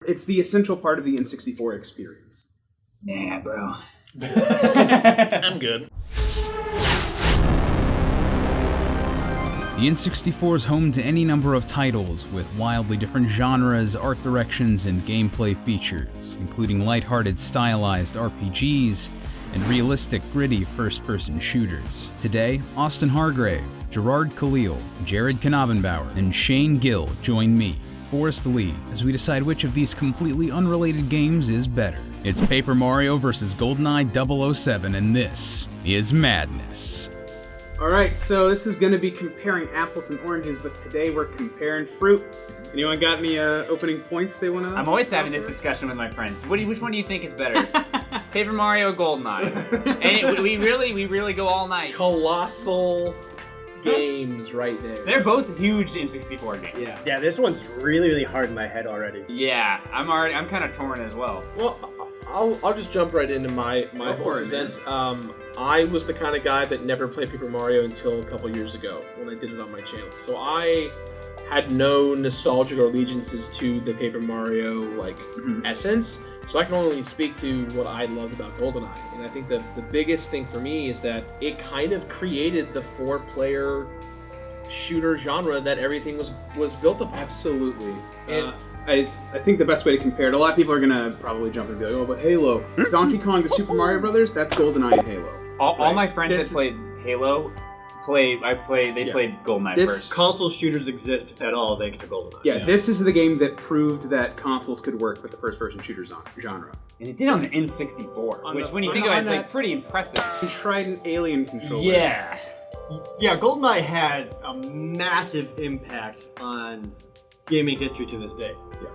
It's the essential part of the N64 experience. Nah, bro. I'm good. The N64 is home to any number of titles with wildly different genres, art directions, and gameplay features, including lighthearted, stylized RPGs and realistic, gritty first-person shooters. Today, Austin Hargrave, Gerard Khalil, Jared Knabenbauer, and Shane Gill join me, Forrest Lee, as we decide which of these completely unrelated games is better. It's Paper Mario vs. GoldenEye 007, and this is Madness. Alright, so this is going to be comparing apples and oranges, but today we're comparing fruit. Anyone got any opening points they want to... I'm always having this discussion with my friends. Which one do you think is better? Paper Mario or GoldenEye? And we really go all night. Colossal games right there. They're both huge N64 games. Yeah, this one's really hard in my head already. Yeah, I'm kind of torn as well. Well, I'll just jump right into my whole presents. I was the kind of guy that never played Paper Mario until a couple years ago when I did it on my channel. So I had no nostalgic or allegiances to the Paper Mario essence. So I can only speak to what I loved about GoldenEye. And I think the biggest thing for me is that it kind of created the 4-player shooter genre that everything was built upon. Absolutely. And I think the best way to compare it, a lot of people are going to probably jump in and be like, oh, but Halo. Donkey Kong to Super Mario Brothers, that's GoldenEye and Halo. All my friends that played Halo played GoldenEye first. Console shooters exist at all thanks to GoldenEye. Yeah, this is the game that proved that consoles could work with the first-person shooter genre. And it did on the N64, which when you think about it, it's pretty impressive. You tried an alien controller. Yeah. Yeah, GoldenEye had a massive impact on gaming history to this day. Yeah.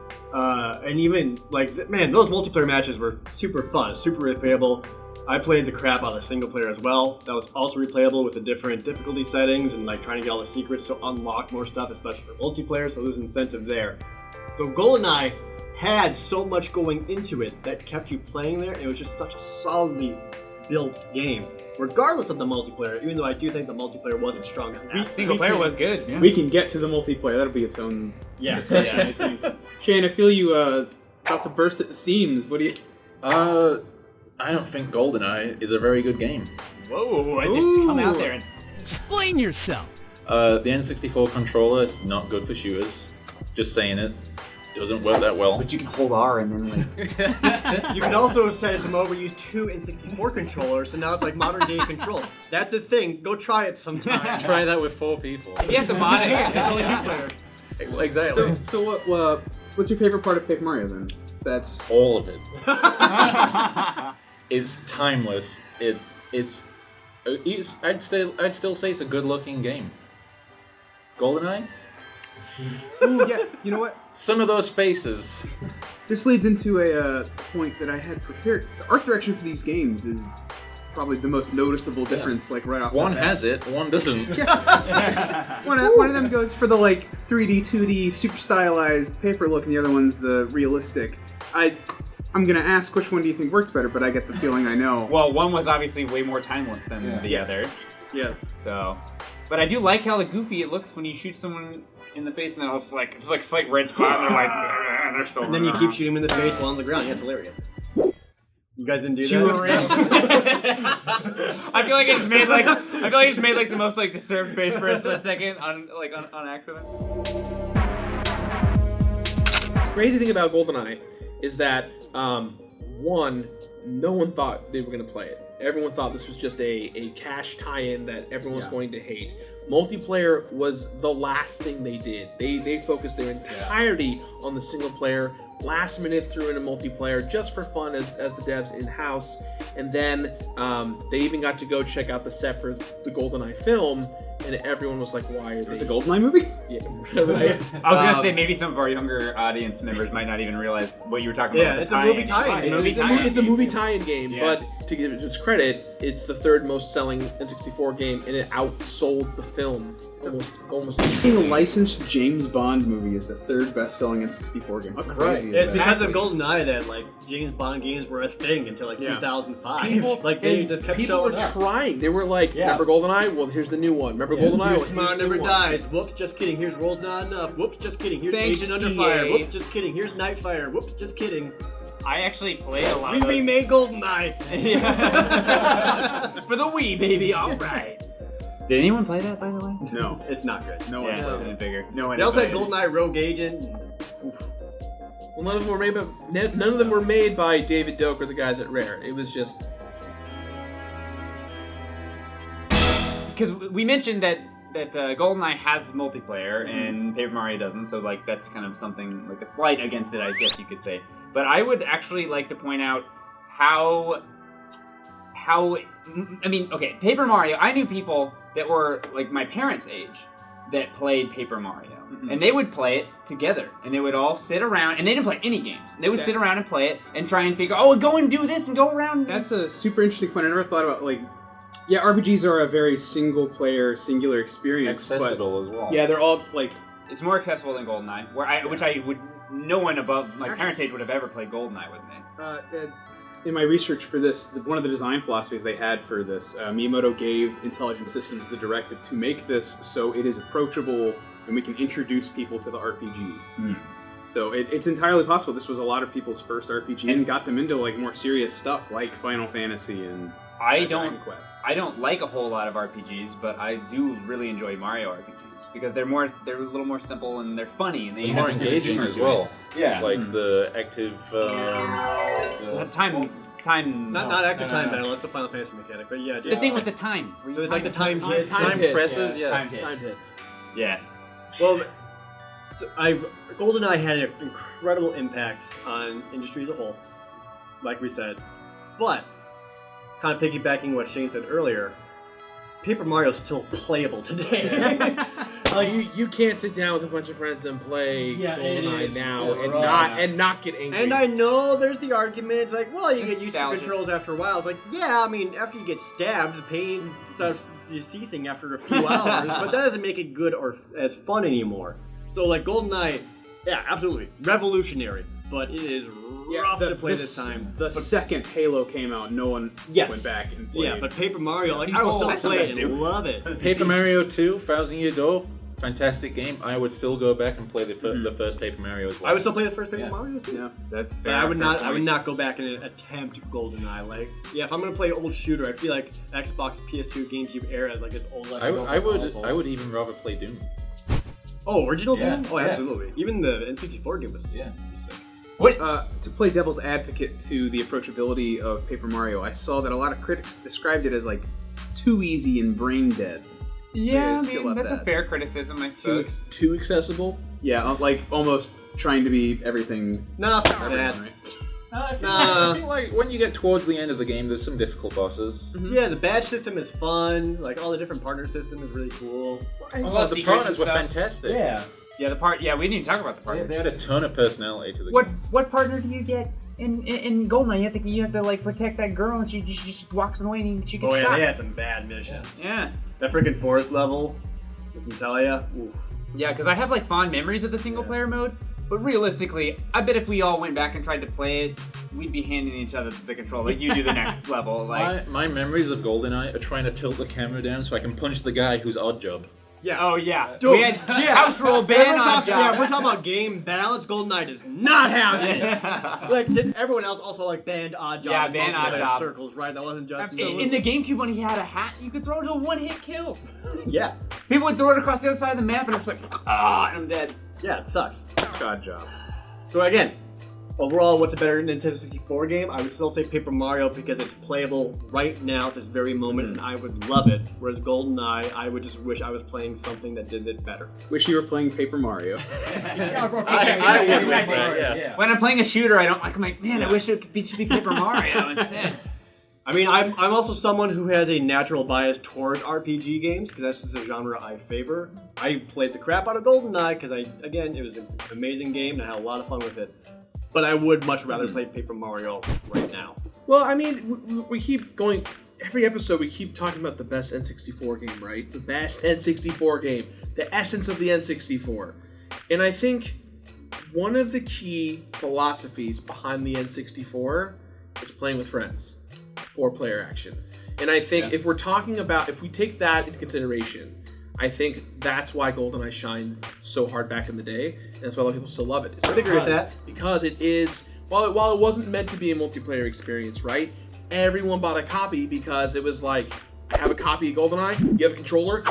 And even, those multiplayer matches were super fun, super replayable. I played the crap out of single player as well. That was also replayable with the different difficulty settings and trying to get all the secrets to unlock more stuff, especially for multiplayer, so there's incentive there. So GoldenEye had so much going into it that kept you playing there, and it was just such a solidly built game, regardless of the multiplayer, even though I do think the multiplayer wasn't strong as single player was good. Yeah. We can get to the multiplayer. That'll be its own discussion, I think. Shane, I feel you about to burst at the seams. What do you... I don't think GoldenEye is a very good game. Whoa, I just come out there and... Explain yourself! The N64 controller, it's not good for shooters. Just saying it. Doesn't work that well. But you can hold R and then You can also set it to mode where you use 2 N64 controllers, so now it's modern day control. That's a thing. Go try it sometime. Try that with 4 people. You have to mod it. It's only 2 player. Exactly. So what's your favorite part of Paper Mario then? That's all of it. It's timeless. I'd still say it's a good-looking game. GoldenEye? Ooh, yeah, you know what? Some of those faces. This leads into a point that I had prepared. The art direction for these games is probably the most noticeable difference, right off the bat. One has it, one doesn't. one of them goes for the 3D, 2D, super stylized paper look, and the other one's the realistic. I'm gonna ask which one do you think worked better, but I get the feeling I know. Well, one was obviously way more timeless than the other. Yes. So, but I do like how goofy it looks when you shoot someone in the face, and then it's like slight red spot, and they're and they're still. And then you keep shooting them in the face while on the ground. Yeah, it's hilarious. You guys didn't do that? I feel like it's made the most disturbed face for a split second on accident. The crazy thing about GoldenEye is that one, no one thought they were going to play it. Everyone thought this was just a cash tie-in that everyone was going to hate. Multiplayer was the last thing they did. They focused their entirety on the single player. Last minute threw in a multiplayer just for fun as the devs in-house. And then they even got to go check out the set for the GoldenEye film. And everyone was like, why are they... It was a GoldenEye movie? Yeah, right. I was going to say, maybe some of our younger audience members might not even realize what you were talking about. Yeah, it's a movie tie-in. It's a movie tie-in game, but to give it its credit, it's the 3rd most selling N64 game, and it outsold the film almost. A licensed James Bond movie is the 3rd best-selling N64 game. How crazy is It's because of GoldenEye that James Bond games were a thing until 2005. People, they just kept showing up. People were trying. They were like, remember GoldenEye? Well, here's the new one. Remember For GoldenEye, Your here's smile new never ones. dies. Whoops, just kidding. Here's World's Not Enough. Whoops, just kidding. Here's Thanks, Agent Under Fire. EA. Whoops, just kidding. Here's Nightfire. Whoops, just kidding. I actually played a lot We of those. remade GoldenEye. Yeah. For the Wii, baby. All right. Did anyone play that, by the way? No, It's not good. no one Yeah, played I it. didn't figure. No one. They also had played it. GoldenEye Rogue Agent. Well, none of them were made by David Doak or the guys at Rare. It was just Because we mentioned that GoldenEye has multiplayer and Paper Mario doesn't, so like that's kind of something like a slight against it, I guess you could say. But I would actually like to point out how I mean, okay, Paper Mario. I knew people that were like my parents' age that played Paper Mario, and they would play it together, and they would all sit around, and they didn't play any games. They would sit around and play it and try and figure, oh, go and do this and go around. That's a super interesting point. I never thought about yeah, RPGs are a very single-player, singular experience. Accessible as well. But, yeah, they're all like. It's more accessible than GoldenEye, which I would no one above my parents' age would have ever played GoldenEye with me. In my research for this, one of the design philosophies they had for this, Miyamoto gave Intelligent Systems the directive to make this so it is approachable and we can introduce people to the RPG. So it's entirely possible this was a lot of people's first RPG and got them into like more serious stuff like Final Fantasy and Dragon Quest. I don't like a whole lot of RPGs, but I do really enjoy Mario RPGs because they're a little more simple and they're funny and they They're have more a sense of engaging humor as to it. well. Yeah. Like the active. Time. Not active time battle. That's a Final Fantasy mechanic. But yeah, The just, thing with the time. it was like the timed hits. Time hits, presses, yeah. Time hits. time hits. Yeah. Well, GoldenEye had an incredible impact on industry as a whole, like we said. But, kind of piggybacking what Shane said earlier, Paper Mario is still playable today. Like you can't sit down with a bunch of friends and play Yeah, it GoldenEye is now rough. and not get angry. And I know there's the argument, it's like, well, you get used to Nostalgia. controls after a while. It's like, yeah, I mean, after you get stabbed, the pain starts ceasing after a few hours, but that doesn't make it good or as fun anymore. So, like, GoldenEye, yeah, absolutely, revolutionary, but it is rough to play this time. The second Halo came out, no one Yes. went back and played. Yeah, but Paper Mario, like, I will still that's play it what I and love it. Paper Mario 2, 1,000 Year Door, fantastic game. I would still go back and play the first Paper Mario as well. I would still play the first Paper Yeah. Mario too. Yeah, that's But fair. I would not. fair I would point. not go back and attempt GoldenEye. Like, yeah, if I'm gonna play old shooter, I feel like Xbox, PS2, GameCube era is like this old. I would even rather play Doom. Oh, original Yeah, Doom? Oh, yeah. absolutely. Even the N64 game was Yeah. sick. What? To play devil's advocate to the approachability of Paper Mario, I saw that a lot of critics described it as like too easy and brain dead. Yeah, I Feel mean, about that's a that. fair criticism, I suppose. Too accessible. Yeah, like almost trying to be everything. Nah, for fuck that. everyone, right? I feel like when you get towards the end of the game, there's some difficult bosses. Yeah, the badge system is fun. Like all the different partner system is really cool. Oh, the secrets partners and were stuff. fantastic. Yeah, we didn't even talk about the They, partner. they had a ton of personality to the What game. partner do you get in GoldenEye? You have to like protect that girl, and she just walks away and she gets Oh yeah, shot. they had some bad missions. Yeah. That freaking forest level with Natalia. Oof. Yeah, because I have like fond memories of the single player mode, but realistically, I bet if we all went back and tried to play it, we'd be handing each other the control. Like you do the next level. Like, My memories of GoldenEye are trying to tilt the camera down so I can punch the guy who's odd job. Yeah. oh yeah, Dude, we had house roll If ban we're on talking, yeah, if we're job. talking about game balance, GoldenEye does not have it. Like, did everyone else also like banned odd job? Yeah, and banned odd multiplayer job. circles, right? That wasn't just In the GameCube, when he had a hat, you could throw it to a one-hit kill. yeah, People would throw it across the other side of the map, and it was like, ah, and I'm dead. yeah, it sucks. God job. So again, overall, what's a better Nintendo 64 game? I would still say Paper Mario because it's playable right now at this very moment, and I would love it. Whereas GoldenEye, I would just wish I was playing something that did it better. Wish you were playing Paper Mario. I would wish that, yeah. When I'm playing a shooter, I'm like, man, I wish it could just be Paper Mario instead. I mean, I'm also someone who has a natural bias towards RPG games because that's just a genre I favor. I played the crap out of GoldenEye because it was an amazing game and I had a lot of fun with it. But I would much rather play Paper Mario right now. Well, I mean, we keep going. Every episode, we keep talking about the best N64 game, right? The best N64 game, the essence of the N64. And I think one of the key philosophies behind the N64 is playing with friends, 4-player action. And I think if we take that into consideration, I think that's why GoldenEye shined so hard back in the day, and that's why a lot of people still love it. I'd agree with that. Because it is, while it wasn't meant to be a multiplayer experience, right? Everyone bought a copy because it was like, I have a copy of GoldenEye. You have a controller.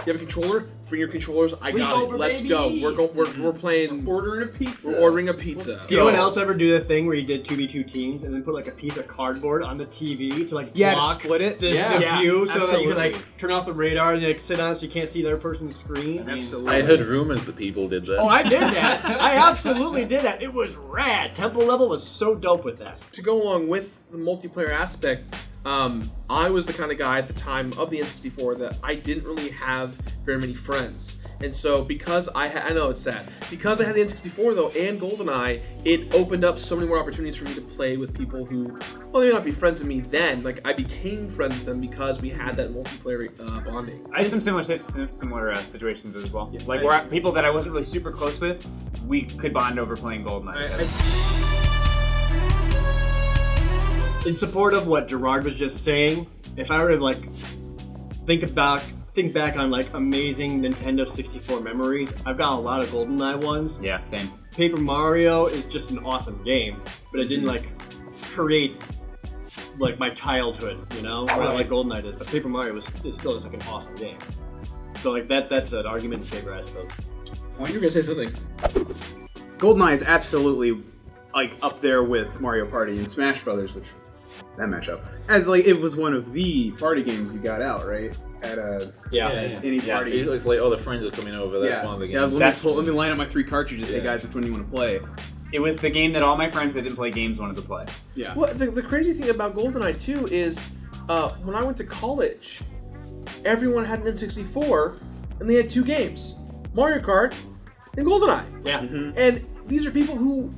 Bring your controllers. I got it. Let's go. We're playing. Ordering a pizza. We're ordering a pizza. Did anyone else ever do the thing where you did 2v2 teams and then put like a piece of cardboard on the TV to like block to split it? the view so that you could like turn off the radar and like sit on it so you can't see the other person's screen? Absolutely. I heard rumors that people did that. Oh, I did that. I absolutely did that. It was rad. Temple Level was so dope with that. To go along with the multiplayer aspect, I was the kind of guy at the time of the N64 that I didn't really have very many friends. And so because I know it's sad, because I had the N64 though and GoldenEye, it opened up so many more opportunities for me to play with people who, well, they may not be friends with me then. Like I became friends with them because we had that multiplayer bonding. I had some similar situations as well. Like where people that I wasn't really super close with, we could bond over playing GoldenEye. In support of what Gerard was just saying, if I were to like think back on like amazing Nintendo 64 memories, I've got a lot of GoldenEye ones. Yeah, same. Paper Mario is just an awesome game, but it didn't like create like my childhood, you know? Right. Like GoldenEye did, but Paper Mario is still just like an awesome game. So like that's an argument in favor, I suppose. You were gonna say something. GoldenEye is absolutely like up there with Mario Party and Smash Brothers, which that matchup as like it was one of the party games you got out right at any party. It was like, oh, the friends are coming over. That's one of the games. Let me line up my 3 cartridges. Hey guys, which one do you want to play? It was the game that all my friends that didn't play games wanted to play. Yeah. Well, the crazy thing about GoldenEye too is when I went to college, everyone had an N64 and they had 2 games: Mario Kart and GoldenEye. Yeah. Mm-hmm. And these are people who,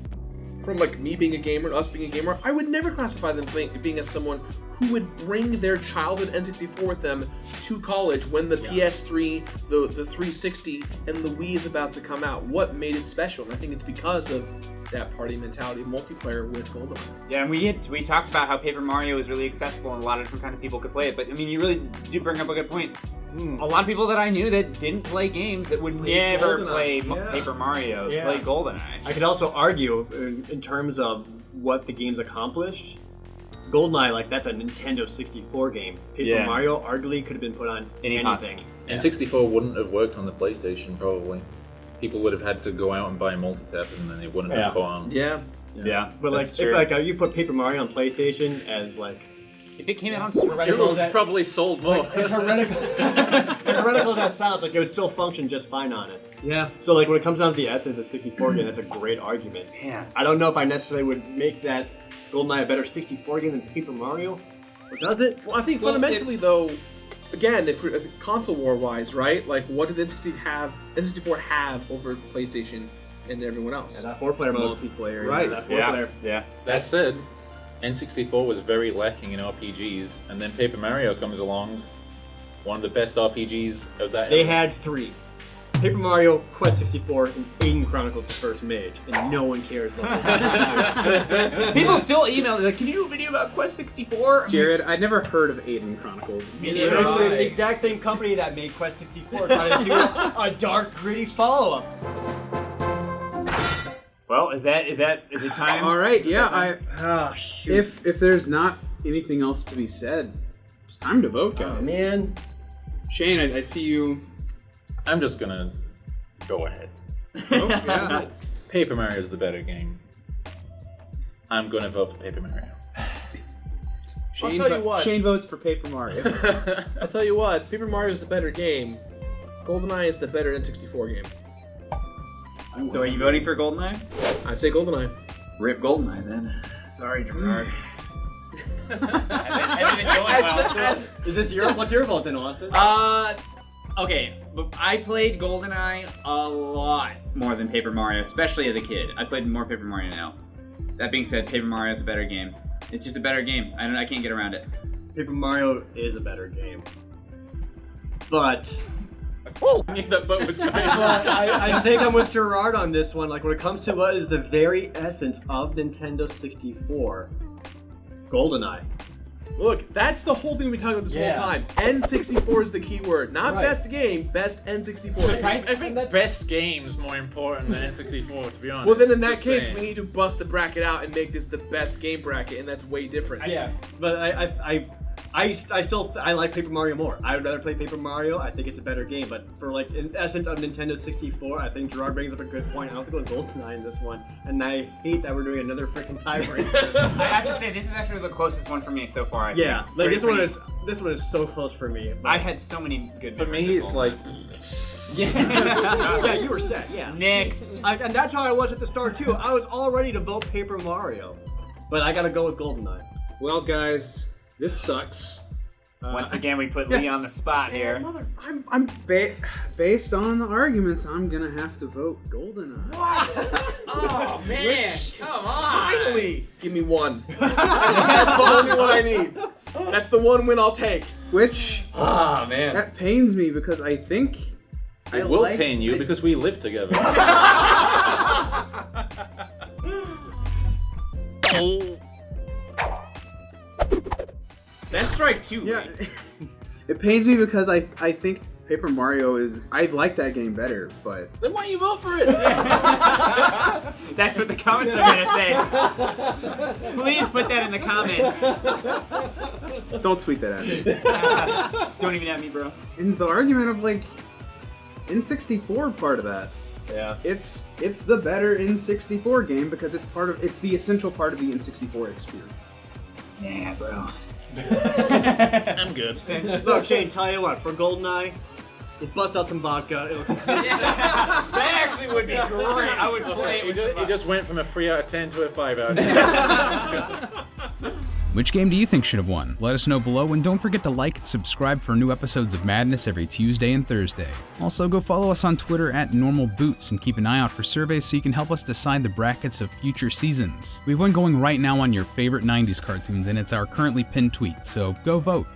from like me being a gamer, us being a gamer, I would never classify them being as someone who would bring their childhood N64 with them to college when the PS3, the 360, and the Wii is about to come out. What made it special? And I think it's because of that party mentality of multiplayer with GoldenEye. Yeah, and we talked about how Paper Mario is really accessible and a lot of different kind of people could play it. But I mean, you really do bring up a good point. A lot of people that I knew that didn't play games that would never play Paper Mario play GoldenEye. I could also argue in terms of what the game's accomplished. GoldenEye, like that's a Nintendo 64 game. Paper Mario arguably could have been put on anything. And 64 wouldn't have worked on the PlayStation probably. People would have had to go out and buy multi-tap, and then it wouldn't have gone. Yeah. But like if like you put Paper Mario on PlayStation as like. If it came out on Super, it would have probably sold more. Like, as heretical as that sounds, like it would still function just fine on it. Yeah. So like when it comes down to the essence of 64 game, that's a great argument. Yeah. I don't know if I necessarily would make that GoldenEye a better 64 game than Paper Mario. Or does it? Well, I think fundamentally though, again, if console war wise, right? Like what did N64 have over PlayStation and everyone else? Yeah, that 4-player mode. Multiplayer. Right, that's 4-player. Yeah. That said, N64 was very lacking in RPGs, and then Paper Mario comes along, one of the best RPGs of that They era. had 3. Paper Mario, Quest 64, and Aiden Chronicles the First Mage, and no one cares about that. People still email like, can you do a video about Quest 64? Jared, I'd never heard of Aiden Chronicles. It was the exact same company that made Quest 64 trying to do a dark, gritty follow-up. Well, is it time? All right, yeah. Shoot. If there's not anything else to be said, it's time to vote, guys. Oh, man. Shane, I see you. I'm just gonna go ahead. Oh, yeah. Paper Mario is the better game. I'm gonna vote for Paper Mario. Shane, I'll tell you what. Shane votes for Paper Mario. I'll tell you what. Paper Mario is the better game. GoldenEye is the better N64 game. So are you voting for GoldenEye? I say GoldenEye. Rip GoldenEye then. Sorry, Gerard. Hasn't been going well. Is this what's your vote then, Austin? Okay, but I played GoldenEye a lot more than Paper Mario, especially as a kid. I played more Paper Mario now. That being said, Paper Mario is a better game. It's just a better game. I can't get around it. Paper Mario is a better game. But I knew that boat was coming. I think I'm with Gerard on this one. Like when it comes to what is the very essence of Nintendo 64, GoldenEye. Look, that's the whole thing we've been talking about this whole time. N64 is the key word. Not best game, best N64. I think best game's more important than N64, to be honest. Well, then in that Just case, saying. we need to bust the bracket out and make this the best game bracket, and that's way different. Yeah, but I still like Paper Mario more. I would rather play Paper Mario. I think it's a better game. But for like in essence of Nintendo 64, I think Gerard brings up a good point. I don't think it was GoldenEye in this one, and I hate that we're doing another freaking tiebreaker. I have to say, this is actually the closest one for me so far. I think. Like this one is so close for me. But I had so many good. For memories me, of it's GoldenEye. like yeah, you were set. Yeah. Next. And that's how I was at the start too. I was all ready to vote Paper Mario, but I gotta go with GoldenEye. Well, guys, this sucks. Once again, we put Lee on the spot here. Based on the arguments, I'm gonna have to vote GoldenEye. Oh man, come on! Finally, give me one. That's the only one I need. That's the one win I'll take. Which man, that pains me because I think it will pain you because we live together. That's strike two. Yeah, it pains me because I think Paper Mario is. I like that game better, but Then why don't you vote for it? That's what the comments are gonna say. Please put that in the comments. don't tweet that at me. Don't even at me, bro. And the argument of like N64 part of that. Yeah. It's the better N64 game because it's the essential part of the N64 experience. Yeah, bro. I'm good. Look, Shane, tell you what, for GoldenEye, we'll bust out some vodka. That actually would be great. I would play it with It just went from a 3 out of 10 to a 5 out of 10. Which game do you think should have won? Let us know below, and don't forget to like and subscribe for new episodes of Madness every Tuesday and Thursday. Also, go follow us on Twitter at NormalBoots and keep an eye out for surveys so you can help us decide the brackets of future seasons. We have one going right now on your favorite 90s cartoons, and it's our currently pinned tweet, so go vote.